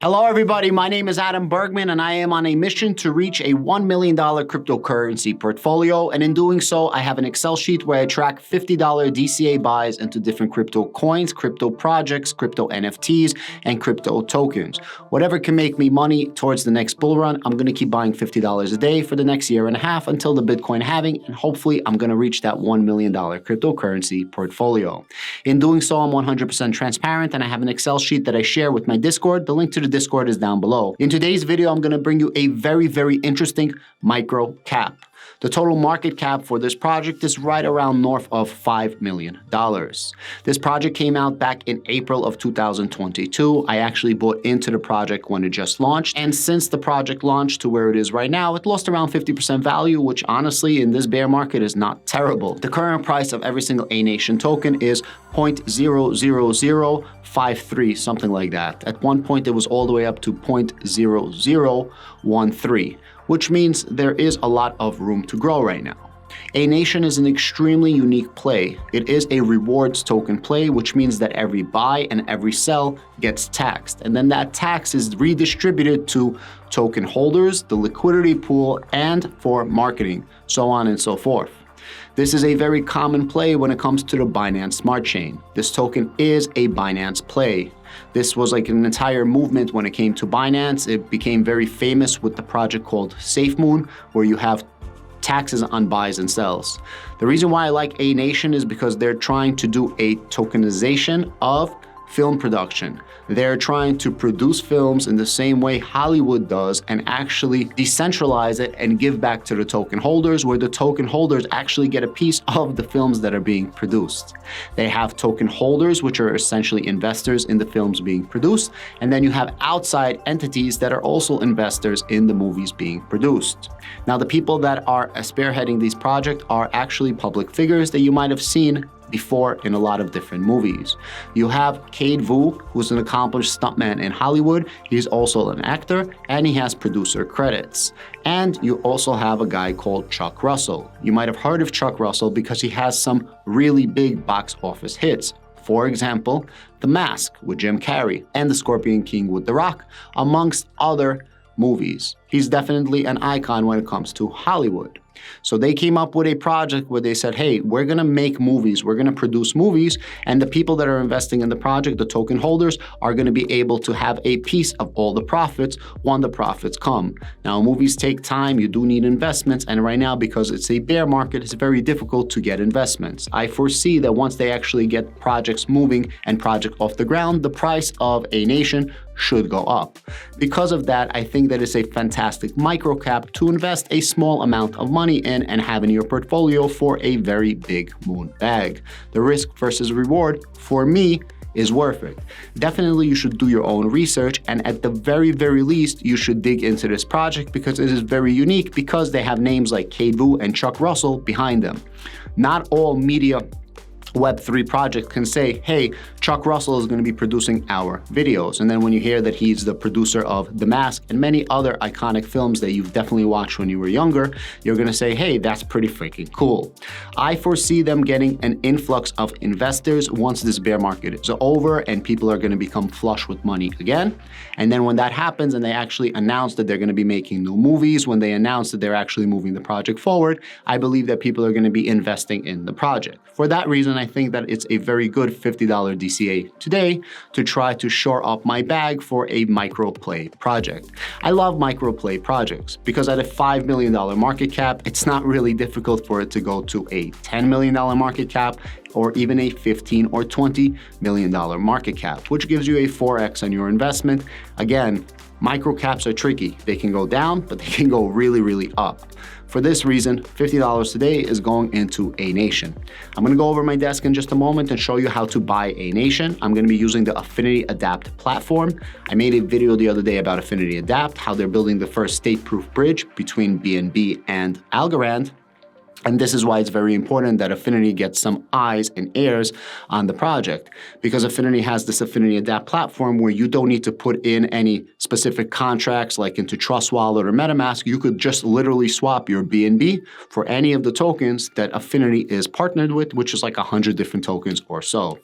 Hello everybody, my name is Adam Bergman and I am on a mission to reach a $1 million cryptocurrency portfolio, and in doing so I have an Excel sheet where I track $50 DCA buys into different crypto coins, crypto projects, crypto NFTs, and crypto tokens. Whatever can make me money towards the next bull run, I'm going to keep buying $50 a day for the next year and a half until the Bitcoin halving, and hopefully I'm going to reach that $1 million cryptocurrency portfolio. In doing so, I'm 100% transparent and I have an Excel sheet that I share with my Discord. The link to the Discord is down below. In today's video, I'm going to bring you a very interesting micro cap. The total market cap for this project is right around north of $5 million. This project came out back in April of 2022. I actually bought into the project when it just launched, and since the project launched to where it is right now, it lost around 50% value, which honestly in this bear market is not terrible. The current price of every single Anation token is 0.00053, something like that. At one point it was all the way up to 0.0013, which means there is a lot of room to grow right now. Anation is an extremely unique play. It is a rewards token play, which means that every buy and every sell gets taxed. And then that tax is redistributed to token holders, the liquidity pool, and for marketing, so on and so forth. This is a very common play when it comes to the Binance Smart Chain. This token is a Binance play. This was like an entire movement when it came to Binance. It became very famous with the project called SafeMoon, where you have taxes on buys and sells. The reason why I like Anation is because they're trying to do a tokenization of film production. They're trying to produce films in the same way Hollywood does and actually decentralize it and give back to the token holders, where the token holders actually get a piece of the films that are being produced. They have token holders, which are essentially investors in the films being produced, and then you have outside entities that are also investors in the movies being produced. Now, the people that are spearheading these projects are actually public figures that you might have seen before in a lot of different movies. You have KRAKEN, who's an accomplished stuntman in Hollywood. He's also an actor and he has producer credits. And you also have a guy called Chuck Russell. You might have heard of Chuck Russell because he has some really big box office hits. For example, The Mask with Jim Carrey and The Scorpion King with The Rock, amongst other movies. He's definitely an icon when it comes to Hollywood. So they came up with a project where they said, hey, we're gonna make movies, we're gonna produce movies, and the people that are investing in the project, the token holders, are gonna be able to have a piece of all the profits when the profits come. Now, movies take time, you do need investments, and right now, because it's a bear market, it's very difficult to get investments. I foresee that once they actually get projects moving and projects off the ground, the price of Anation should go up. Because of that, I think that it's a fantastic micro cap to invest a small amount of money in and have in your portfolio for a very big moon bag. The risk versus reward, for me, is worth it. Definitely you should do your own research, and at the very least you should dig into this project because it is very unique because they have names like KRAKEN and Chuck Russell behind them. Not all media Web3 project can say, hey, Chuck Russell is going to be producing our videos. And then when you hear that he's the producer of The Mask and many other iconic films that you've definitely watched when you were younger, you're going to say, hey, that's pretty freaking cool. I foresee them getting an influx of investors once this bear market is over and people are going to become flush with money again. And then when that happens and they actually announce that they're going to be making new movies, when they announce that they're actually moving the project forward, I believe that people are going to be investing in the project. For that reason, I think that it's a very good $50 DCA today to try to shore up my bag for a micro play project. I love micro play projects because at a $5 million market cap, it's not really difficult for it to go to a $10 million market cap or even a $15 or $20 million market cap, which gives you a 4x on your investment. Again, micro caps are tricky. They can go down, but they can go really up. For this reason, $50 today is going into Anation. I'm gonna go over my desk in just a moment and show you how to buy Anation. I'm gonna be using the Affinity Adapt platform. I made a video the other day about Affinity Adapt, how they're building the first state-proof bridge between BNB and Algorand. And this is why it's very important that Affinity gets some eyes and ears on the project, because Affinity has this Affinity Adapt platform where you don't need to put in any specific contracts like into Trust Wallet or MetaMask. You could just literally swap your BNB for any of the tokens that Affinity is partnered with, which is like 100 different tokens or so.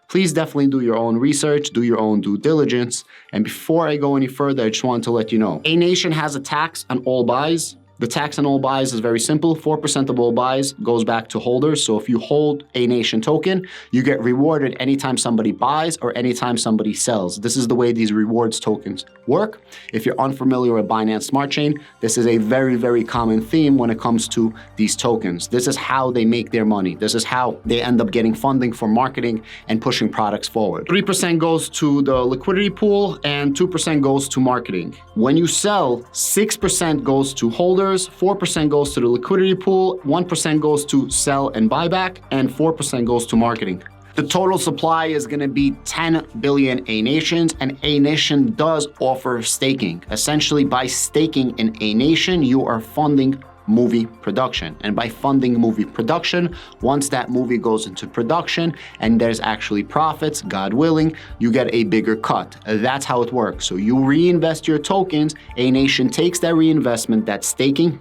Please definitely do your own research, do your own due diligence. And before I go any further, I just wanted to let you know, Anation has a tax on all buys. The tax on all buys is very simple. 4% of all buys goes back to holders. So if you hold a Anation token, you get rewarded anytime somebody buys or anytime somebody sells. This is the way these rewards tokens work. If you're unfamiliar with Binance Smart Chain, this is a very, very common theme when it comes to these tokens. This is how they make their money. This is how they end up getting funding for marketing and pushing products forward. 3% goes to the liquidity pool and 2% goes to marketing. When you sell, 6% goes to holders, 4% goes to the liquidity pool, 1% goes to sell and buyback, and 4% goes to marketing. The total supply is going to be 10 billion Anations, and Anation does offer staking. Essentially, by staking in Anation, you are funding movie production. And by funding movie production, once that movie goes into production and there's actually profits, God willing, you get a bigger cut. That's how it works. So you reinvest your tokens, Anation takes that reinvestment, that staking,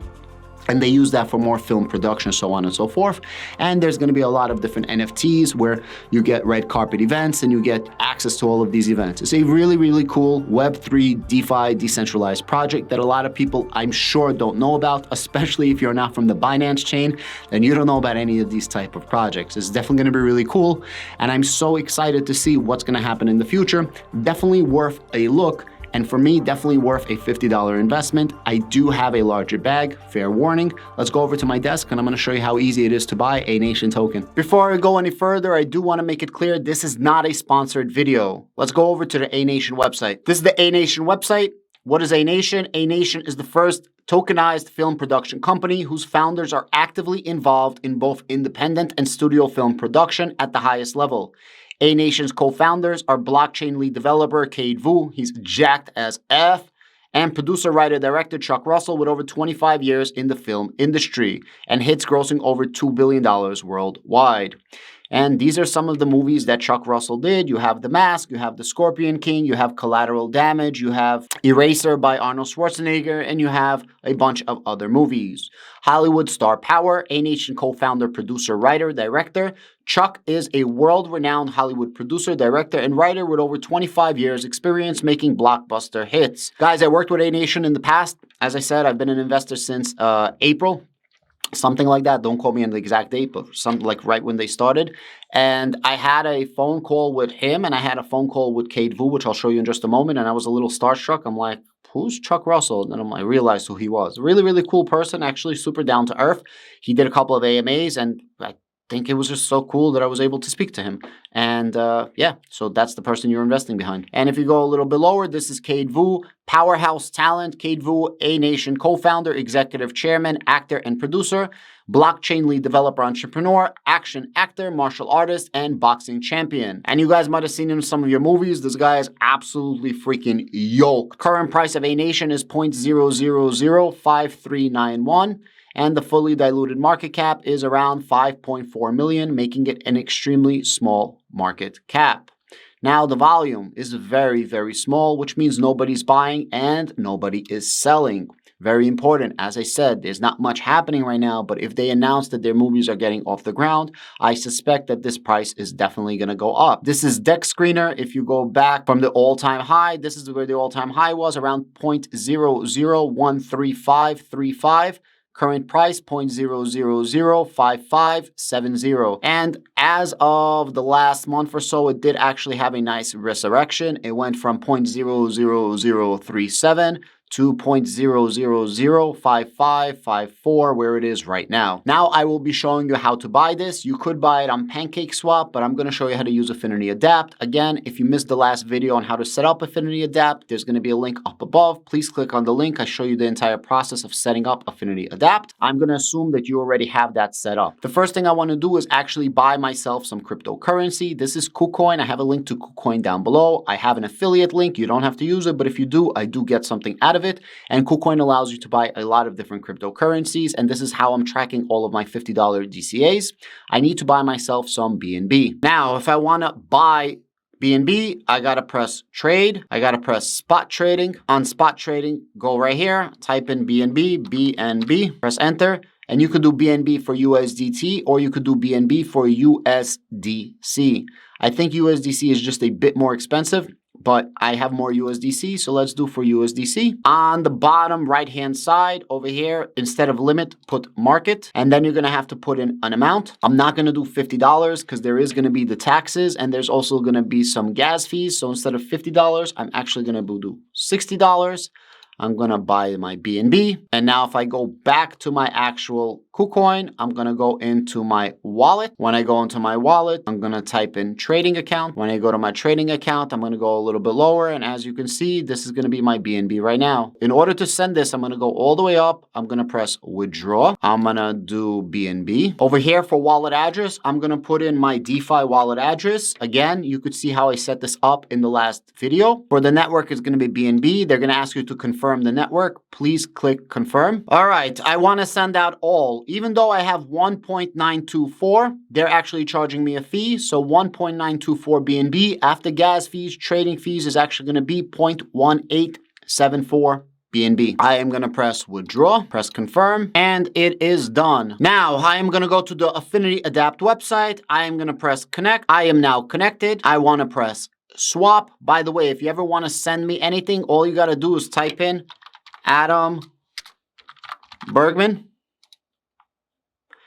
and they use that for more film production, so on and so forth. And there's gonna be a lot of different NFTs where you get red carpet events and you get access to all of these events. It's a really, really cool Web3 DeFi decentralized project that a lot of people, I'm sure, don't know about, especially if you're not from the Binance chain, then you don't know about any of these type of projects. It's definitely gonna be really cool. And I'm so excited to see what's gonna happen in the future. Definitely worth a look. And for me, definitely worth a $50 investment. I do have a larger bag, fair warning. Let's go over to my desk and I'm gonna show you how easy it is to buy a Anation token. Before I go any further, I do wanna make it clear, this is not a sponsored video. Let's go over to the Anation website. This is the Anation website. What is Anation? Anation is the first tokenized film production company whose founders are actively involved in both independent and studio film production at the highest level. Anation's co-founders are blockchain lead developer Cade Vu, he's jacked as F, and producer, writer, director Chuck Russell with over 25 years in the film industry and hits grossing over $2 billion worldwide. And these are some of the movies that Chuck Russell did. You have The Mask, you have The Scorpion King, you have Collateral Damage, you have Eraser by Arnold Schwarzenegger, and you have a bunch of other movies. Hollywood star power, Anation co-founder, producer, writer, director. Chuck is a world-renowned Hollywood producer, director, and writer with over 25 years experience making blockbuster hits. Guys, I worked with Anation in the past. As I said, I've been an investor since April. Something like that. Don't quote me on the exact date, but something like right when they started. And I had a phone call with him and I had a phone call with Cade Vu, which I'll show you in just a moment. And I was a little starstruck. I'm like, who's Chuck Russell? And then I realized who he was. Really, really cool person, actually super down to earth. He did a couple of AMAs and I think it was just so cool that I was able to speak to him. And yeah, so that's the person you're investing behind. And if you go a little bit lower, this is Cade Vu, powerhouse talent. Cade Vu, Anation co-founder, executive chairman, actor and producer, blockchain lead developer, entrepreneur, action actor, martial artist, and boxing champion. And you guys might have seen him in some of your movies. This guy is absolutely freaking yoked. Current price of Anation is 0.0005391. And the fully diluted market cap is around 5.4 million, making it an extremely small market cap. Now, the volume is very, very small, which means nobody's buying and nobody is selling. Very important. As I said, there's not much happening right now, but if they announce that their movies are getting off the ground, I suspect that this price is definitely going to go up. This is Deck Screener. If you go back from the all-time high, this is where the all-time high was, around 0.0013535. Current price, 0.0005570. And as of the last month or so, it did actually have a nice resurrection. It went from 0.00037 to 0.0005554, where it is right now. Now I will be showing you how to buy this. You could buy it on PancakeSwap, but I'm going to show you how to use Affinity Adapt. Again, if you missed the last video on how to set up Affinity Adapt, there's going to be a link up above. Please click on the link. I show you the entire process of setting up Affinity Adapt. I'm going to assume that you already have that set up. The first thing I want to do is actually buy myself some cryptocurrency. This is KuCoin. I have a link to KuCoin down below. I have an affiliate link. You don't have to use it, but if you do, I do get something out of it. of it. And KuCoin allows you to buy a lot of different cryptocurrencies. And this is how I'm tracking all of my $50 DCAs. I need to buy myself some BNB. Now, if I want to buy BNB, I gotta press trade. I gotta press spot trading. On spot trading, go right here, type in BNB, press enter. And you could do BNB for USDT or you could do BNB for USDC. I think USDC is just a bit more expensive, but I have more USDC, so let's do for USDC. On the bottom right-hand side over here, instead of limit, put market, and then you're gonna have to put in an amount. I'm not gonna do $50 because there is gonna be the taxes and there's also gonna be some gas fees. So instead of $50, I'm actually gonna do $60. I'm gonna buy my BNB. And now if I go back to my actual KuCoin, I'm gonna go into my wallet. When I go into my wallet, I'm gonna type in trading account. When I go to my trading account, I'm gonna go a little bit lower. And as you can see, this is gonna be my BNB right now. In order to send this, I'm gonna go all the way up. I'm gonna press withdraw. I'm gonna do BNB. Over here for wallet address, I'm gonna put in my DeFi wallet address. Again, you could see how I set this up in the last video. For the network, it's gonna be BNB. They're gonna ask you to confirm the network. Please click confirm. All right, I wanna send out all. Even though I have 1.924, they're actually charging me a fee. So 1.924 BNB after gas fees, trading fees is actually going to be 0.1874 BNB. I am going to press withdraw, press confirm, and it is done. Now I am going to go to the Affinity Adapt website. I am going to press connect. I am now connected. I want to press swap. By the way, if you ever want to send me anything, all you got to do is type in Adam Bergman.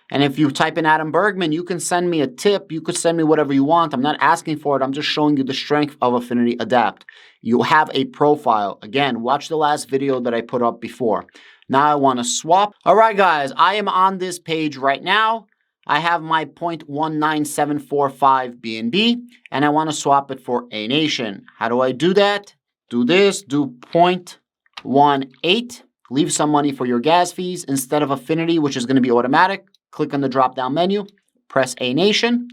And if you type in Adam Bergman, you can send me a tip. You could send me whatever you want. I'm not asking for it. I'm just showing you the strength of Affinity Adapt. You have a profile. Again, watch the last video that I put up before. Now I want to swap. All right, guys, I am on this page right now. I have my 0.19745 BNB, and I want to swap it for Anation. How do I do that? Do this, do 0.18. Leave some money for your gas fees instead of Affinity, which is going to be automatic. Click on the drop-down menu, press Anation,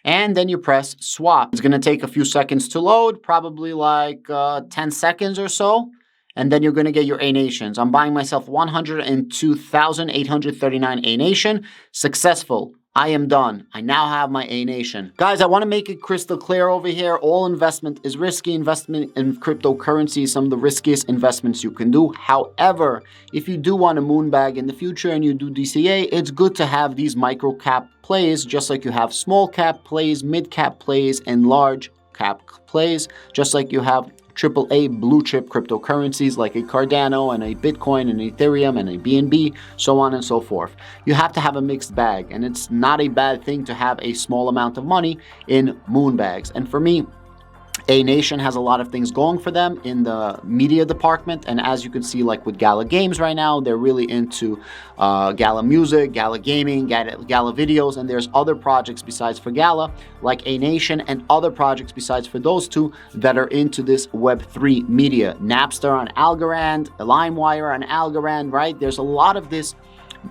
and then you press swap. It's going to take a few seconds to load, probably like 10 seconds or so, and then you're going to get your Anations. I'm buying myself 102,839 Anation. Successful. I am done. I now have my Anation. Guys, I want to make it crystal clear over here. All investment is risky. Investment in cryptocurrency is some of the riskiest investments you can do. However, if you do want a moonbag in the future and you do DCA, it's good to have these micro cap plays, just like you have small cap plays, mid cap plays, and large cap plays, just like you have AAA blue chip cryptocurrencies like a Cardano and a Bitcoin and Ethereum and a BNB, so on and so forth. You have to have a mixed bag, and it's not a bad thing to have a small amount of money in moon bags. And for me, Anation has a lot of things going for them in the media department, and as you can see, like with Gala Games right now, they're really into Gala Music, Gala Gaming, Gala Videos, and there's other projects besides for Gala, like Anation, and other projects besides for those two that are into this Web3 media. Napster on Algorand, LimeWire on Algorand, right? There's a lot of this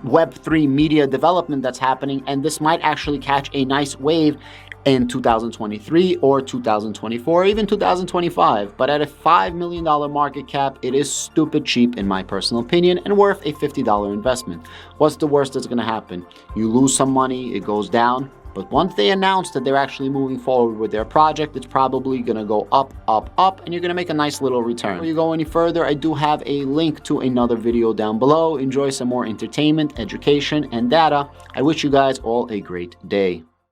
Web3 media development that's happening, and this might actually catch a nice wave in 2023 or 2024, even 2025. But at a $5 million market cap, it is stupid cheap in my personal opinion and worth a $50 investment. What's the worst that's gonna happen? You lose some money, it goes down. But once they announce that they're actually moving forward with their project, it's probably gonna go up, up, up, and you're gonna make a nice little return. Before you go any further, I do have a link to another video down below. Enjoy some more entertainment, education, and data. I wish you guys all a great day.